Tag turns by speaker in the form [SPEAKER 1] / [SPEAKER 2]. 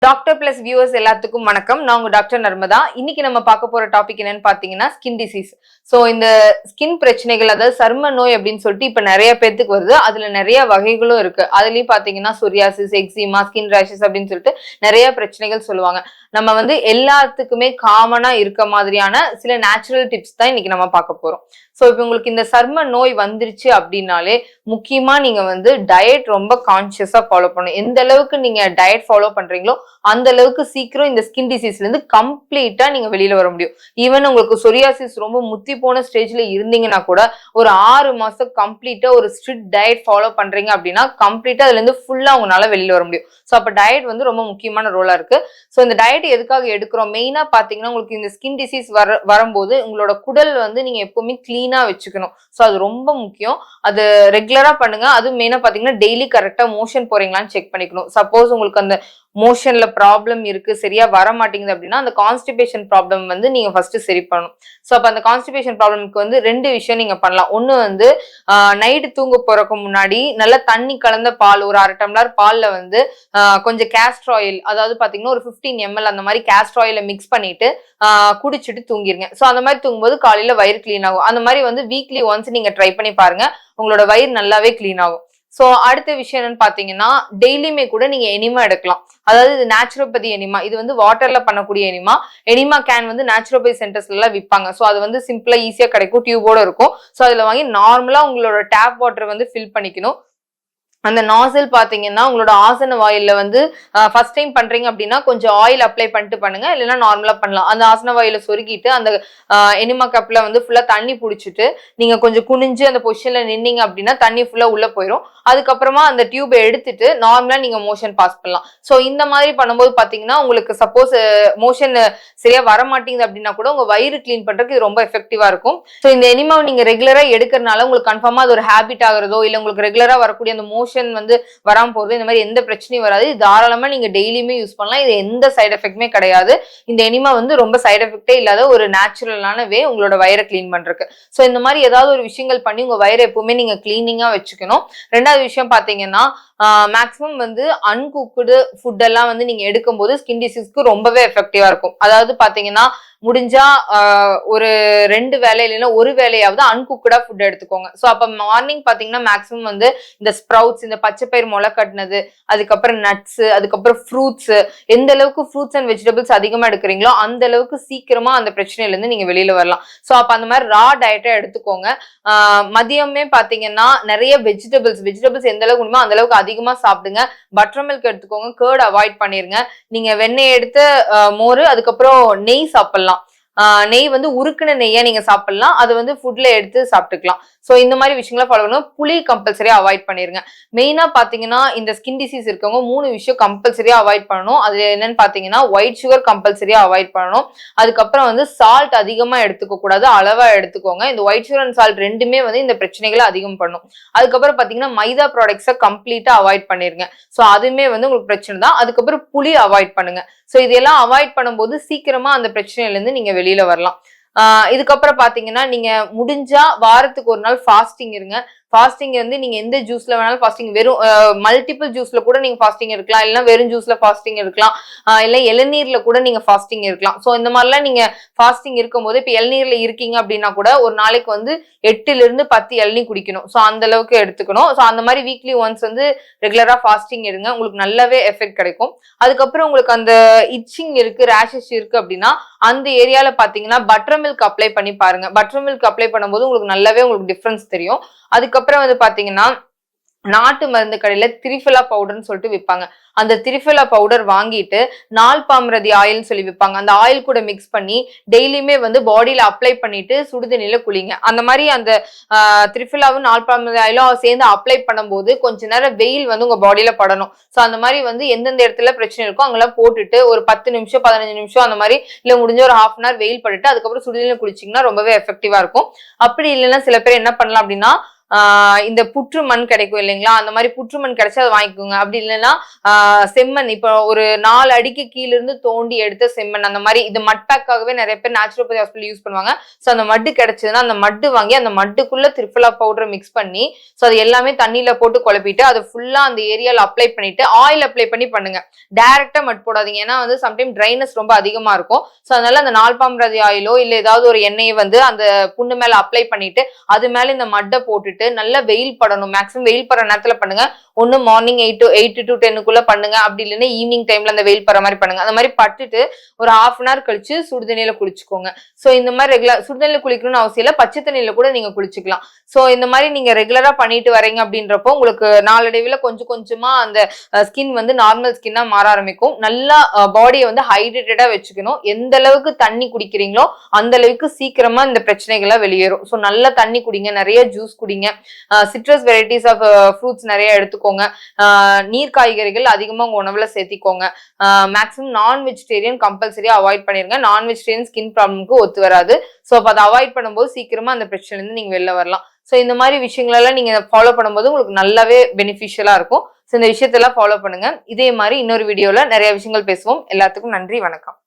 [SPEAKER 1] Doctor plus viewers எல்லாத்துக்கும் வணக்கம். நான் உங்க டாக்டர் நர்மதா. இன்னைக்கு நம்ம பார்க்க போற டாபிக் என்னன்னு பாத்தீங்கன்னா ஸ்கின் டிசீஸ். சோ இந்த ஸ்கின் பிரச்சனைகள், அதாவது சரும நோய் அப்படின்னு சொல்லிட்டு இப்ப நிறைய பேத்துக்கு வருது. அதுல நிறைய வகைகளும் இருக்கு. அதுலயும் பாத்தீங்கன்னா சொரியாசிஸ், எக்ஸிமா, ஸ்கின் ரேஷஸ் அப்படின்னு சொல்லிட்டு நிறைய பிரச்சனைகள் சொல்லுவாங்க. நம்ம எல்லாத்துக்குமே காமனா இருக்க மாதிரியான சில நேச்சுரல் டிப்ஸ் தான் இன்னைக்கு நம்ம பார்க்க போறோம். சோ இப்ப உங்களுக்கு இந்த சரும நோய் வந்துருச்சு அப்படின்னாலே முக்கியமா நீங்க டயட் ரொம்ப கான்சியஸா ஃபாலோ பண்ணணும். எந்த அளவுக்கு நீங்க டயட் ஃபாலோ பண்றீங்களோ அந்த அளவுக்கு சீக்கிரம் இந்த ஸ்கின் டிசீஸ்ல இருந்து கம்ப்ளீட்டா நீங்க வெளியில வர முடியும். ஈவன் உங்களுக்கு சொரியாசிஸ் ரொம்ப முத்தி போன ஸ்டேஜ்ல இருந்தீங்கன்னா கூட ஒரு 6 மாசம் கம்ப்ளீட்டா ஒரு ஸ்ட்ரிக்ட் டயட் ஃபாலோ பண்றீங்க அப்படின்னா கம்ப்ளீட்டா அதுல இருந்து ஃபுல்லா உங்களால வெளியில வர முடியும். சோ அப்ப டயட் ரொம்ப முக்கியமான ரோலா இருக்கு. சோ இந்த டயட் எதுக்காக எடுக்கிறோம் மெயினா பாத்தீங்கன்னா, உங்களுக்கு இந்த ஸ்கின் டிசீஸ் வரும்போது உங்களோட குடல் நீங்க எப்பவுமே கிளீனா வச்சுக்கணும். சோ அது ரொம்ப முக்கியம். அது ரெகுலரா பண்ணுங்க. அது மெயினா பாத்தீங்கன்னா டெய்லி கரெக்டா மோஷன் போறீங்களான்னு செக் பண்ணிக்கணும். சப்போஸ் உங்களுக்கு அந்த மோஷன்ல ப்ராப்ளம் இருக்கு, சரியா வர மாட்டேங்குது அப்படின்னா அந்த கான்ஸ்டிபேஷன் ப்ராப்ளம் நீங்க ஃபர்ஸ்ட் சரி பண்ணணும். சோ அப்ப அந்த கான்ஸ்டிபேஷன் ப்ராப்ளம்க்கு 2 விஷயம் நீங்க பண்ணலாம். ஒண்ணு நைட்டு தூங்க போறதுக்கு முன்னாடி நல்லா தண்ணி கலந்த பால், ஒரு 1/2 டம்ளர் பால்ல கொஞ்சம் கேஸ்டர் ஆயில், அதாவது பாத்தீங்கன்னா ஒரு 15 ml அந்த மாதிரி கேஸ்டர் ஆயில மிக்ஸ் பண்ணிட்டு குடிச்சிட்டு தூங்கிருங்க. சோ அந்த மாதிரி தூங்கும்போது காலையில வயிறு கிளீன் ஆகும். அந்த மாதிரி வீக்லி ஒன்ஸ் நீங்க ட்ரை பண்ணி பாருங்க. உங்களோட வயிறு நல்லாவே கிளீன் ஆகும். சோ அடுத்த விஷயம் என்னன்னு பாத்தீங்கன்னா, டெய்லியுமே கூட நீங்க எனிமா எடுக்கலாம். அதாவது இது நேச்சுரோபதி எனிமா. இது வாட்டர்ல பண்ணக்கூடிய எனிமா. எனிமா கேன் நேச்சுரோபதி சென்டர்ஸ்ல எல்லாம் விற்பாங்க. சோ அது சிம்பிளா ஈஸியா கிடைக்கும், டியூபோட இருக்கும். சோ அதுல வாங்கி நார்மலா உங்களோட டேப் வாட்டர் ஃபில் பண்ணிக்கணும். அந்த நாசில் பாத்தீங்கன்னா உங்களோட ஆசன வாயில ஃபர்ஸ்ட் டைம் பண்றீங்க அப்படின்னா கொஞ்சம் ஆயில் அப்ளை பண்ணிட்டு பண்ணுங்க. இல்லைன்னா நார்மலா பண்ணலாம். அந்த ஆசன வாயில சொருகிட்டு அந்த எனிமா கப்ல ஃபுல்லா தண்ணி புடிச்சிட்டு நீங்க கொஞ்சம் குனிஞ்சு அந்த பொசிஷன்ல நின்னீங்க அப்படின்னா தண்ணி ஃபுல்லா உள்ள போயிடும். அதுக்கப்புறமா அந்த டியூபை எடுத்துட்டு நார்மலா நீங்க மோஷன் பாஸ் பண்ணலாம். சோ இந்த மாதிரி பண்ணும்போது பாத்தீங்கன்னா உங்களுக்கு சப்போஸ் மோஷன் சரியா வர மாட்டேங்குது அப்படின்னா கூட உங்க வயிறு கிளீன் பண்றதுக்கு இது ரொம்ப எஃபெக்டிவா இருக்கும். சோ இந்த எனிமாவை நீங்க ரெகுலரா எடுக்கிறதுனால உங்களுக்கு கன்ஃபார்மா அது ஒரு ஹேபிட் ஆகுறதோ, இல்ல உங்களுக்கு ரெகுலரா வரக்கூடிய அந்த மோஷன் வராம போறது, இந்த மாதிரி எந்த பிரச்சனையும் வராது. தாராளமா நீங்க டெய்லியுமே யூஸ் பண்ணலாம். இது எந்த சைடு எஃபெக்ட்டுமே கிடையாது. இந்த எனிமா ரொம்ப சைடு எஃபெக்டே இல்லாத ஒரு நேச்சுரலான வே உங்களோட வயிறை கிளீன் பண்றதுக்கு. சோ இந்த மாதிரி ஏதாவது ஒரு விஷயங்கள் பண்ணி உங்க வயிறை எப்பவுமே நீங்க கிளீனிங்கா வச்சுக்கணும். ரெண்டாவது விஷயம் பாத்தீங்கன்னா, மேக்ஸிமம் அன்குக்டு ஃபுட் எல்லாம் நீங்க எடுக்கும்போது ஸ்கின் டிசீஸ்க்கு ரொம்பவே எஃபெக்டிவா இருக்கும். அதாவது பாத்தீங்கன்னா முடிஞ்சா ஒரு 2 வேளை இல்லைன்னா ஒரு வேளையாவது அன்குக்டா ஃபுட் எடுத்துக்கோங்க. சோ அப்ப மார்னிங் பாத்தீங்கன்னா மேக்ஸிமம் இந்த ஸ்ப்ரவுட்ஸ், இந்த பச்சை பயிர் முளை கட்டினது, அதுக்கப்புறம் நட்ஸ், அதுக்கப்புறம் ஃப்ரூட்ஸ், எந்த அளவுக்கு ஃப்ரூட்ஸ் அண்ட் வெஜிடபிள்ஸ் அதிகமா எடுக்கிறீங்களோ அந்த அளவுக்கு சீக்கிரமா அந்த பிரச்சனையில இருந்து நீங்க வெளியில வரலாம். சோ அப்ப அந்த மாதிரி ரா டயட்டா எடுத்துக்கோங்க. மதியமே பாத்தீங்கன்னா நிறைய வெஜிடபிள்ஸ் எந்த அளவுக்கு முடியுமோ அந்த அளவுக்கு அதிகமா சாப்பிடுங்க. பட்டர் மில்க் எடுத்துக்கோங்க. கர்ட் அவாய்ட் பண்ணிருங்க. நீங்க வெண்ணெய் எடுத்து மோர், அதுக்கப்புறம் நெய் சாப்பிடலாம். நெய் உருக்குன நெய்யா நீங்க சாப்பிடலாம். அது ஃபுட்ல எடுத்து சாப்பிட்டுக்கலாம். சோ இந்த மாதிரி விஷயங்களை ஃபாலோ பண்ணணும். புளி கம்பல்சரியா அவாய்ட் பண்ணிருங்க. மெயினா பாத்தீங்கன்னா இந்த ஸ்கின் டிசீஸ் இருக்கவங்க 3 விஷயம் கம்பல்சரியா அவாய்ட் பண்ணணும். அது என்னன்னு பாத்தீங்கன்னா ஒயிட் சுகர் கம்பல்சரியா அவாய்ட் பண்ணணும். அதுக்கப்புறம் சால்ட் அதிகமா எடுத்துக்க கூடாது, அளவா எடுத்துக்கோங்க. இந்த ஒயிட் சுகர் அண்ட் சால்ட் ரெண்டுமே இந்த பிரச்சனைகளை அதிகம் பண்ணும். அதுக்கப்புறம் பாத்தீங்கன்னா மைதா ப்ராடக்ட்ஸை கம்ப்ளீட்டா அவாய்ட் பண்ணிருங்க. சோ அதுமே உங்களுக்கு பிரச்சனை தான். அதுக்கப்புறம் புளி அவாய்ட் பண்ணுங்க. சோ இதெல்லாம் அவாய்ட் பண்ணும்போது சீக்கிரமா அந்த பிரச்சனையில இருந்து நீங்க வெளியில வரலாம். இதுக்கப்புறம் பாத்தீங்கன்னா நீங்க முடிஞ்சா வாரத்துக்கு ஒரு நாள் ஃபாஸ்டிங் இருங்க. ஃபாஸ்டிங் நீங்க எந்த ஜூஸ்ல வேணாலும் ஃபாஸ்டிங், வெறும் மல்டிபிள் ஜூஸ்ல கூட நீங்க ஃபாஸ்டிங் இருக்கலாம். இல்லைன்னா வெறும் ஜூஸ்ல ஃபாஸ்டிங் இருக்கலாம். இல்ல இளநீர்ல கூட நீங்க ஃபாஸ்டிங் இருக்கலாம். சோ இந்த மாதிரிலாம் நீங்க ஃபாஸ்டிங் இருக்கும்போது இப்ப இளநீர்ல இருக்கீங்க அப்படின்னா கூட ஒரு நாளைக்கு 8ல இருந்து 10 இளநீர் குடிக்கணும். சோ அந்த அளவுக்கு எடுத்துக்கணும். சோ அந்த மாதிரி வீக்லி ஒன்ஸ் ரெகுலரா ஃபாஸ்டிங் இருங்க. உங்களுக்கு நல்லாவே எஃபெக்ட் கிடைக்கும். அதுக்கப்புறம் உங்களுக்கு அந்த இச்சிங் இருக்கு, ரேஷஸ் இருக்கு அப்படின்னா அந்த ஏரியால பாத்தீங்கன்னா பட்டர் மில்க் அப்ளை பண்ணி பாருங்க. பட்டர் மில்க் அப்ளை பண்ணும்போது உங்களுக்கு நல்லாவே டிஃபரன்ஸ் தெரியும். அதுக்கப்புறம் பாத்தீங்கன்னா நாட்டு மருந்து கடையில திரிஃபலா பவுடர்னு சொல்லிட்டு விற்பாங்க. அந்த திரிஃபலா பவுடர் வாங்கிட்டு நால்பாம்ரதி ஆயில்னு சொல்லி விற்பாங்க. அந்த ஆயில் கூட மிக்ஸ் பண்ணி டெய்லியுமே பாடியில அப்ளை பண்ணிட்டு சுடுதண்ணில குளிங்க. அந்த மாதிரி அந்த திரிஃபலாவும் நால்பாம்ரதி ஆயிலும் சேர்ந்து அப்ளை பண்ணும்போது கொஞ்ச நேரம் வெயில் உங்க பாடியில படணும். சோ அந்த மாதிரி எந்தெந்த இடத்துல பிரச்சனை இருக்கோ அங்கெல்லாம் போட்டுட்டு ஒரு 10 நிமிஷம் 15 நிமிஷம் அந்த மாதிரி இல்ல முடிஞ்ச ஒரு ½ hour வெயில் பட்டுட்டு அதுக்கப்புறம் சுடுதண்ணில குளிச்சிங்கன்னா ரொம்பவே எஃபெக்டிவா இருக்கும். அப்படி இல்லைன்னா சில பேர் என்ன பண்ணலாம் அப்படின்னா இந்த புற்றுமண் கிடைக்கும் இல்லைங்களா, அந்த மாதிரி புற்றுமண் கிடைச்சா அதை வாங்கிக்கோங்க. அப்படி இல்லைன்னா செம்மண், இப்போ ஒரு 4 அடிக்கு கீழ இருந்து தோண்டி எடுத்த செம்மண், அந்த மாதிரி இது மட்பேக்காகவே நிறைய பேர் நேச்சுரோபதி ஹாஸ்பிட்டல் யூஸ் பண்ணுவாங்க. ஸோ அந்த மட்டு கிடைச்சதுன்னா அந்த மட்டு வாங்கி அந்த மட்டுக்குள்ள திரிஃபலா பவுடர் மிக்ஸ் பண்ணி ஸோ அது எல்லாமே தண்ணியில போட்டு குழப்பிட்டு அதை ஃபுல்லா அந்த ஏரியால அப்ளை பண்ணிட்டு ஆயில் அப்ளை பண்ணி பண்ணுங்க. டைரக்டா மட் போடாதீங்க. ஏன்னா வந்து சம்டைம் ட்ரைனஸ் ரொம்ப அதிகமா இருக்கும். ஸோ அதனால அந்த நாள்பாம்பரதி ஆயிலோ இல்ல ஏதாவது ஒரு எண்ணெயை வந்து அந்த புண்ணு மேல அப்ளை பண்ணிட்டு அது மேல இந்த மட்டை போட்டுட்டு நல்லா வெயில் படணும். மேக்ஸிமம் வெயில் படுற நேரத்துல பண்ணுங்க. ஒன்னு மார்னிங் 8 to 10 பண்ணுங்க. அப்படி இல்லைன்னா ஈவினிங் டைம்ல அந்த வெயில் படுற மாதிரி பண்ணுங்க. அந்த மாதிரி பட்டுட்டு ஒரு ½ hour கழிச்சு சுடுதண்ணியில குளிச்சுக்கோங்க. சோ இந்த மாதிரி ரெகுலர் சுடுதண்ணில குளிக்கணும்னு அவசியம் இல்ல, பச்சை தண்ணியில கூட நீங்க குளிச்சுக்கலாம். சோ இந்த மாதிரி நீங்க ரெகுலரா பண்ணிட்டு வரீங்க அப்படின்றப்போ உங்களுக்கு நாளடைவுல கொஞ்சம் கொஞ்சமா அந்த ஸ்கின் வந்து நார்மல் ஸ்கின்னா மாற ஆரம்பிக்கும். நல்லா பாடியை வந்து ஹைட்ரேட்டடா வச்சுக்கணும். எந்த அளவுக்கு தண்ணி குடிக்கிறீங்களோ அந்த அளவுக்கு சீக்கிரமா இந்த பிரச்சனைகளை வெளியேறும். சோ நல்லா தண்ணி குடிங்க, நிறைய ஜூஸ் குடிங்க, சிட்ரஸ் வெரைட்டிஸ் ஆஃப் ஃப்ரூட்ஸ் நிறைய எடுத்துக்கோங்க, நீர் காய்கறிகள் அதிகமா உங்க உணவுல சேர்த்திக்கோங்க. மேக்ஸிமம் நான் வெஜிடேரியன் கம்பல்சரியா அவாய்ட் பண்ணிருங்க. நான் வெஜிடேரியன் ஸ்கின் ப்ராப்ளம்க்கு ஒத்து வராது. ஸோ அப்போ அதை அவாய்ட் பண்ணும்போது சீக்கிரமா அந்த பிரச்சனைல இருந்து நீங்க வெளில வரலாம். ஸோ இந்த மாதிரி விஷயங்களெல்லாம் நீங்க ஃபாலோ பண்ணும்போது உங்களுக்கு நல்லாவே பெனிஃபிஷியலா இருக்கும். ஸோ இந்த விஷயத்தெல்லாம் ஃபாலோ பண்ணுங்க. இதே மாதிரி இன்னொரு வீடியோல நிறைய விஷயங்கள் பேசுவோம். எல்லாத்துக்கும் நன்றி, வணக்கம்.